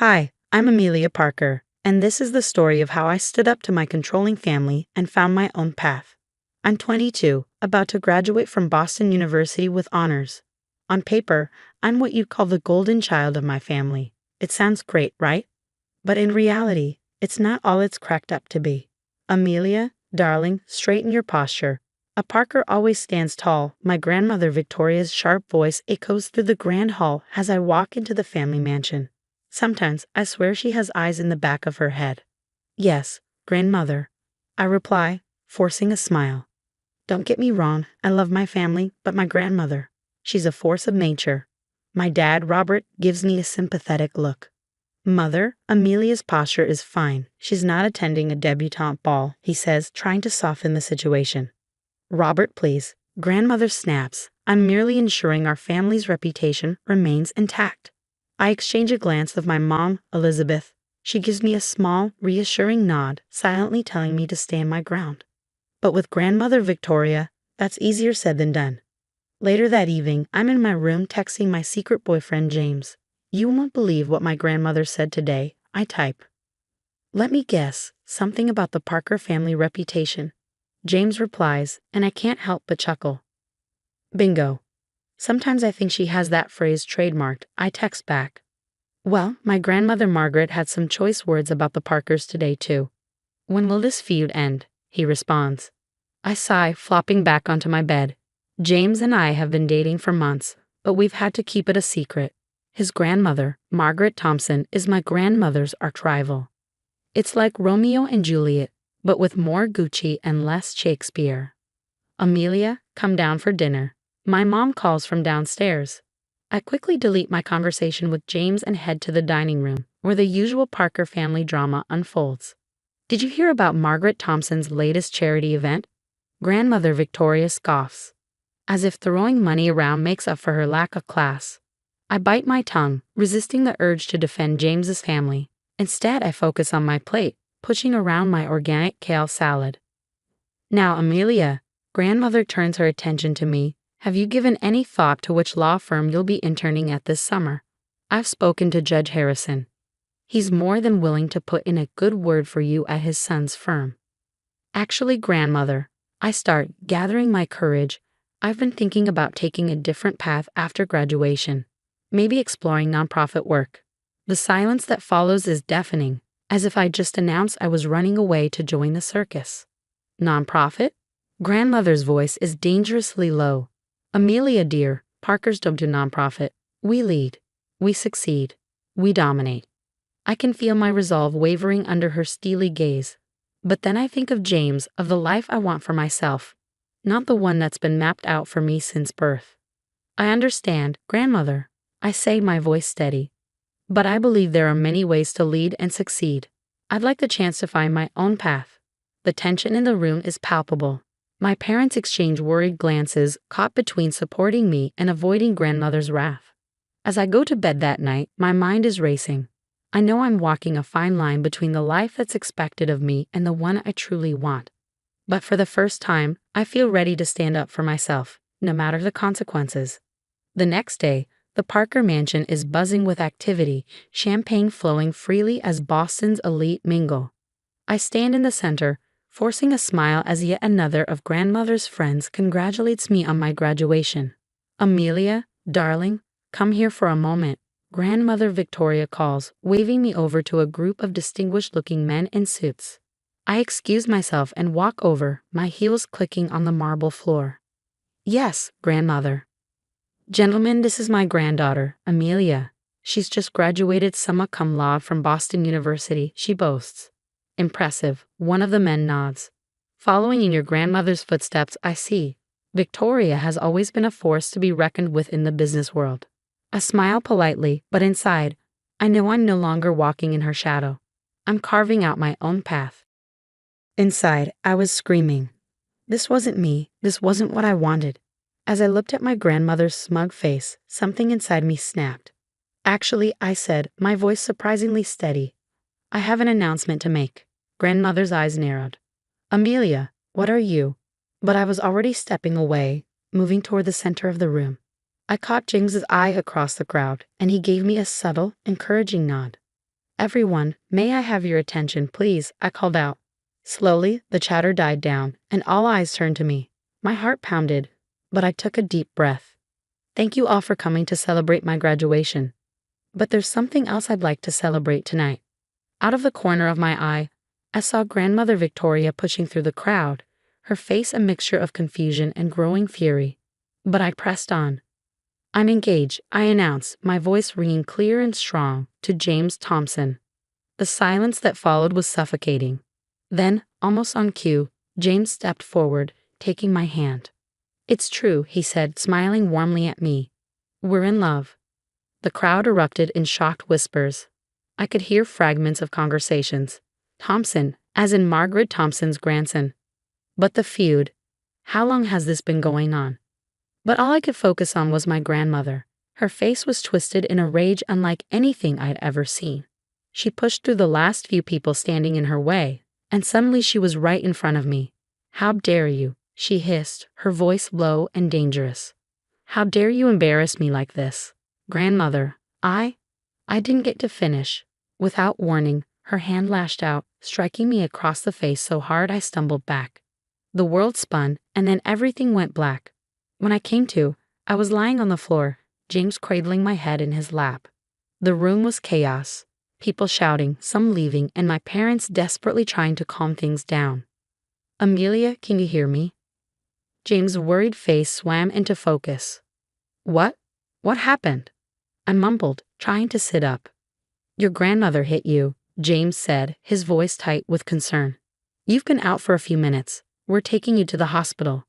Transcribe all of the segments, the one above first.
Hi, I'm Amelia Parker, and this is the story of how I stood up to my controlling family and found my own path. I'm 22, about to graduate from Boston University with honors. On paper, I'm what you'd call the golden child of my family. It sounds great, right? But in reality, it's not all it's cracked up to be. Amelia, darling, straighten your posture. A Parker always stands tall. My grandmother Victoria's sharp voice echoes through the grand hall as I walk into the family mansion. Sometimes I swear she has eyes in the back of her head. Yes, grandmother, I reply, forcing a smile. Don't get me wrong, I love my family, but my grandmother, she's a force of nature. My dad, Robert, gives me a sympathetic look. Mother, Amelia's posture is fine. She's not attending a debutante ball, he says, trying to soften the situation. Robert, please. Grandmother snaps. I'm merely ensuring our family's reputation remains intact. I exchange a glance with my mom, Elizabeth. She gives me a small, reassuring nod, silently telling me to stand my ground. But with grandmother Victoria, that's easier said than done. Later that evening, I'm in my room texting my secret boyfriend, James. You won't believe what my grandmother said today, I type. Let me guess, something about the Parker family reputation. James replies, and I can't help but chuckle. Bingo. Sometimes I think she has that phrase trademarked. I text back. Well, my grandmother Margaret had some choice words about the Parkers today, too. When will this feud end? He responds. I sigh, flopping back onto my bed. James and I have been dating for months, but we've had to keep it a secret. His grandmother, Margaret Thompson, is my grandmother's arch-rival. It's like Romeo and Juliet, but with more Gucci and less Shakespeare. Amelia, come down for dinner. My mom calls from downstairs. I quickly delete my conversation with James and head to the dining room, where the usual Parker family drama unfolds. Did you hear about Margaret Thompson's latest charity event? Grandmother Victoria scoffs, as if throwing money around makes up for her lack of class. I bite my tongue, resisting the urge to defend James's family. Instead, I focus on my plate, pushing around my organic kale salad. Now, Amelia, grandmother turns her attention to me. Have you given any thought to which law firm you'll be interning at this summer? I've spoken to Judge Harrison. He's more than willing to put in a good word for you at his son's firm. Actually, grandmother, I start gathering my courage. I've been thinking about taking a different path after graduation, maybe exploring nonprofit work. The silence that follows is deafening, as if I just announced I was running away to join the circus. Nonprofit? Grandmother's voice is dangerously low. Amelia, dear, Parkers don't do nonprofit. We lead. We succeed. We dominate. I can feel my resolve wavering under her steely gaze. But then I think of James, of the life I want for myself, not the one that's been mapped out for me since birth. I understand, grandmother, I say, my voice steady. But I believe there are many ways to lead and succeed. I'd like the chance to find my own path. The tension in the room is palpable. My parents exchange worried glances, caught between supporting me and avoiding grandmother's wrath. As I go to bed that night, my mind is racing. I know I'm walking a fine line between the life that's expected of me and the one I truly want. But for the first time, I feel ready to stand up for myself, no matter the consequences. The next day, the Parker mansion is buzzing with activity, champagne flowing freely as Boston's elite mingle. I stand in the center, forcing a smile as yet another of grandmother's friends congratulates me on my graduation. Amelia, darling, come here for a moment. Grandmother Victoria calls, waving me over to a group of distinguished-looking men in suits. I excuse myself and walk over, my heels clicking on the marble floor. Yes, grandmother. Gentlemen, this is my granddaughter, Amelia. She's just graduated summa cum laude from Boston University, she boasts. Impressive, one of the men nods. Following in your grandmother's footsteps, I see. Victoria has always been a force to be reckoned with in the business world. I smile politely, but inside, I know I'm no longer walking in her shadow. I'm carving out my own path. Inside, I was screaming. This wasn't me. This wasn't what I wanted. As I looked at my grandmother's smug face, something inside me snapped. Actually, I said, my voice surprisingly steady. I have an announcement to make. Grandmother's eyes narrowed. Amelia, what are you? But I was already stepping away, moving toward the center of the room. I caught James's eye across the crowd, and he gave me a subtle, encouraging nod. "Everyone, may I have your attention, please?" I called out. Slowly, the chatter died down, and all eyes turned to me. My heart pounded, but I took a deep breath. "Thank you all for coming to celebrate my graduation. But there's something else I'd like to celebrate tonight." Out of the corner of my eye, I saw Grandmother Victoria pushing through the crowd, her face a mixture of confusion and growing fury. But I pressed on. "I'm engaged," I announced, my voice ringing clear and strong, to James Thompson. The silence that followed was suffocating. Then, almost on cue, James stepped forward, taking my hand. "It's true," he said, smiling warmly at me. "We're in love." The crowd erupted in shocked whispers. I could hear fragments of conversations. "Thompson," as in Margaret Thompson's grandson. "But the feud. How long has this been going on?" But all I could focus on was my grandmother. Her face was twisted in a rage unlike anything I'd ever seen. She pushed through the last few people standing in her way, and suddenly she was right in front of me. "How dare you?" she hissed, her voice low and dangerous. "How dare you embarrass me like this?" "Grandmother, I didn't get to finish." Without warning, her hand lashed out, striking me across the face so hard I stumbled back. The world spun, and then everything went black. When I came to, I was lying on the floor, James cradling my head in his lap. The room was chaos. People shouting, some leaving, and my parents desperately trying to calm things down. "Amelia, can you hear me?" James' worried face swam into focus. What happened?" I mumbled, trying to sit up. "Your grandmother hit you," James said, his voice tight with concern. "You've been out for a few minutes. We're taking you to the hospital."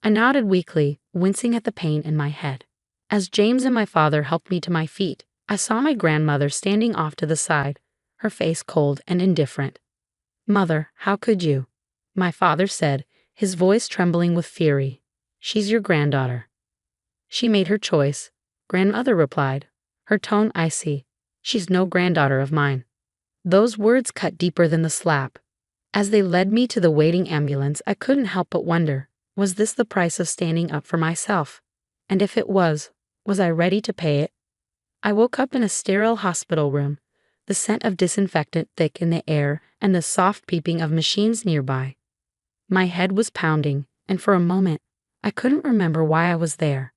I nodded weakly, wincing at the pain in my head. As James and my father helped me to my feet, I saw my grandmother standing off to the side, her face cold and indifferent. "Mother, how could you?" my father said, his voice trembling with fury. "She's your granddaughter." "She made her choice," grandmother replied, her tone icy. "She's no granddaughter of mine." Those words cut deeper than the slap. As they led me to the waiting ambulance, I couldn't help but wonder, was this the price of standing up for myself? And if it was I ready to pay it? I woke up in a sterile hospital room, the scent of disinfectant thick in the air and the soft beeping of machines nearby. My head was pounding, and for a moment, I couldn't remember why I was there.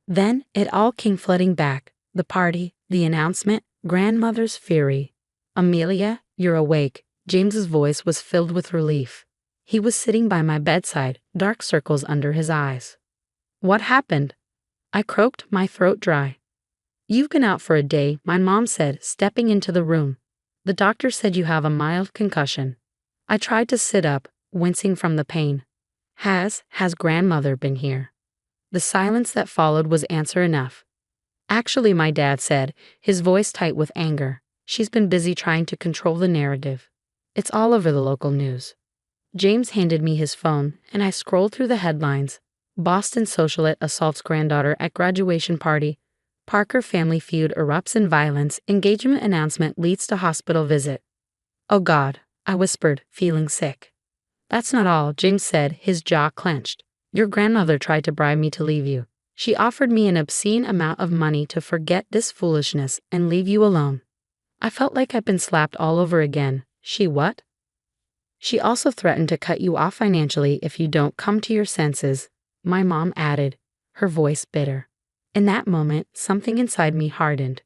Then it all came flooding back, the party, the announcement, grandmother's fury. "Amelia, you're awake." James's voice was filled with relief. He was sitting by my bedside, dark circles under his eyes. "What happened?" I croaked, my throat dry. "You've been out for a day," my mom said, stepping into the room. "The doctor said you have a mild concussion." I tried to sit up, wincing from the pain. Has grandmother been here?" The silence that followed was answer enough. "Actually," my dad said, his voice tight with anger, "she's been busy trying to control the narrative. It's all over the local news." James handed me his phone, and I scrolled through the headlines. Boston socialite assaults granddaughter at graduation party. Parker family feud erupts in violence. Engagement announcement leads to hospital visit. "Oh God," I whispered, feeling sick. "That's not all," James said, his jaw clenched. "Your grandmother tried to bribe me to leave you. She offered me an obscene amount of money to forget this foolishness and leave you alone." I felt like I'd been slapped all over again. "She what?" "She also threatened to cut you off financially if you don't come to your senses," my mom added, her voice bitter. In that moment, something inside me hardened.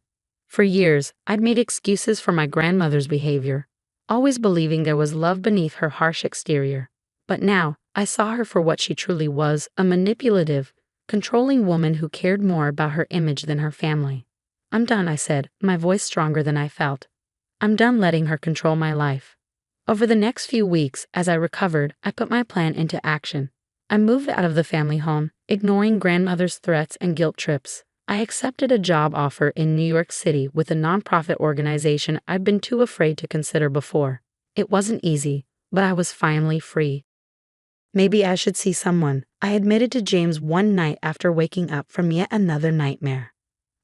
For years, I'd made excuses for my grandmother's behavior, always believing there was love beneath her harsh exterior. But now, I saw her for what she truly was, a manipulative, controlling woman who cared more about her image than her family. "I'm done," I said, my voice stronger than I felt. "I'm done letting her control my life." Over the next few weeks, as I recovered, I put my plan into action. I moved out of the family home, ignoring grandmother's threats and guilt trips. I accepted a job offer in New York City with a nonprofit organization I'd been too afraid to consider before. It wasn't easy, but I was finally free. "Maybe I should see someone," I admitted to James one night after waking up from yet another nightmare.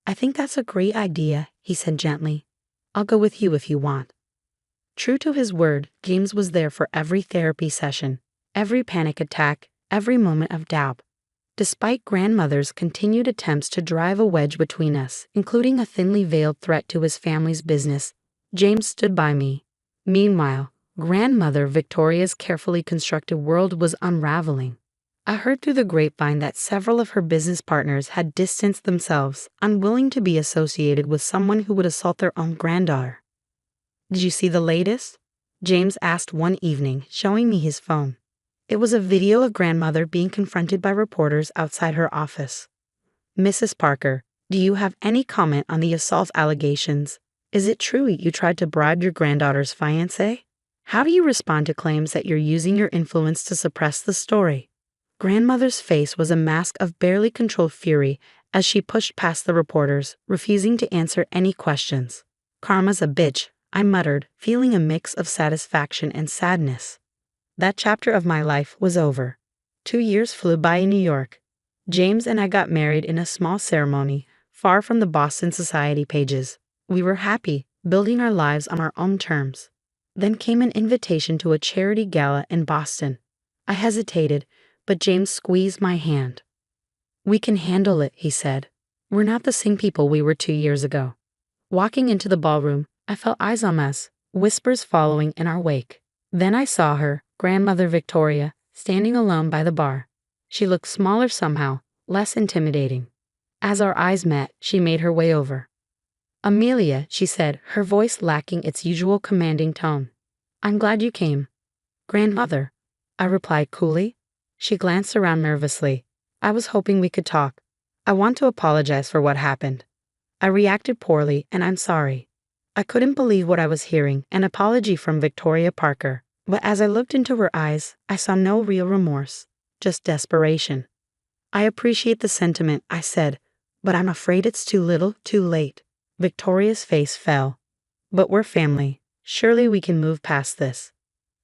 "I think that's a great idea," he said gently. "I'll go with you if you want." True to his word, James was there for every therapy session, every panic attack, every moment of doubt. Despite grandmother's continued attempts to drive a wedge between us, including a thinly veiled threat to his family's business, James stood by me. Meanwhile, grandmother Victoria's carefully constructed world was unraveling. I heard through the grapevine that several of her business partners had distanced themselves, unwilling to be associated with someone who would assault their own granddaughter. "Did you see the latest?" James asked one evening, showing me his phone. It was a video of grandmother being confronted by reporters outside her office. "Mrs. Parker, do you have any comment on the assault allegations? Is it true you tried to bribe your granddaughter's fiancé? How do you respond to claims that you're using your influence to suppress the story?" Grandmother's face was a mask of barely controlled fury as she pushed past the reporters, refusing to answer any questions. "Karma's a bitch," I muttered, feeling a mix of satisfaction and sadness. That chapter of my life was over. 2 years flew by in New York. James and I got married in a small ceremony, far from the Boston Society pages. We were happy, building our lives on our own terms. Then came an invitation to a charity gala in Boston. I hesitated, but James squeezed my hand. "We can handle it," he said. "We're not the same people we were 2 years ago." Walking into the ballroom, I felt eyes on us, whispers following in our wake. Then I saw her, grandmother Victoria, standing alone by the bar. She looked smaller somehow, less intimidating. As our eyes met, she made her way over. "Amelia," she said, her voice lacking its usual commanding tone. "I'm glad you came." "Grandmother," I replied coolly. She glanced around nervously. "I was hoping we could talk. I want to apologize for what happened. I reacted poorly, and I'm sorry." I couldn't believe what I was hearing, an apology from Victoria Parker. But as I looked into her eyes, I saw no real remorse, just desperation. "I appreciate the sentiment," I said, "but I'm afraid it's too little, too late." Victoria's face fell. "But we're family. Surely we can move past this."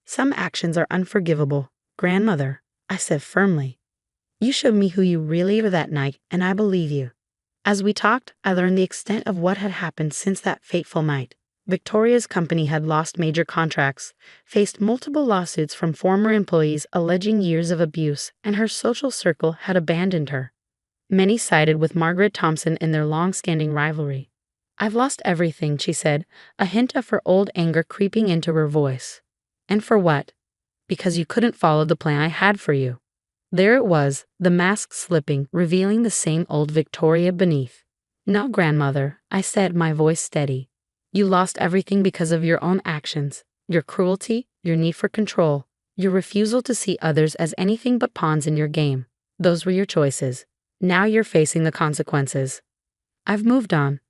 "Some actions are unforgivable, grandmother," I said firmly. "You showed me who you really are that night, and I believe you." As we talked, I learned the extent of what had happened since that fateful night. Victoria's company had lost major contracts, faced multiple lawsuits from former employees alleging years of abuse, and her social circle had abandoned her. Many sided with Margaret Thompson in their long-standing rivalry. "I've lost everything," she said, a hint of her old anger creeping into her voice. "And for what?" "Because you couldn't follow the plan I had for you." There it was, the mask slipping, revealing the same old Victoria beneath. "No, grandmother," I said, my voice steady. "You lost everything because of your own actions, your cruelty, your need for control, your refusal to see others as anything but pawns in your game. Those were your choices. Now you're facing the consequences." "I've moved on,"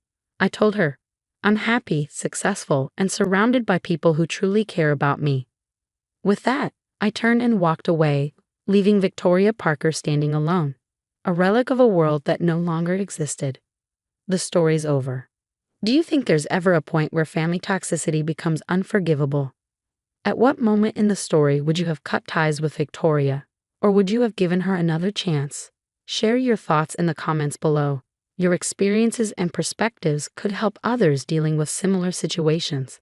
I told her. "I'm happy, successful, and surrounded by people who truly care about me." With that, I turned and walked away, leaving Victoria Parker standing alone, a relic of a world that no longer existed. The story's over. Do you think there's ever a point where family toxicity becomes unforgivable? At what moment in the story would you have cut ties with Victoria, or would you have given her another chance? Share your thoughts in the comments below. Your experiences and perspectives could help others dealing with similar situations.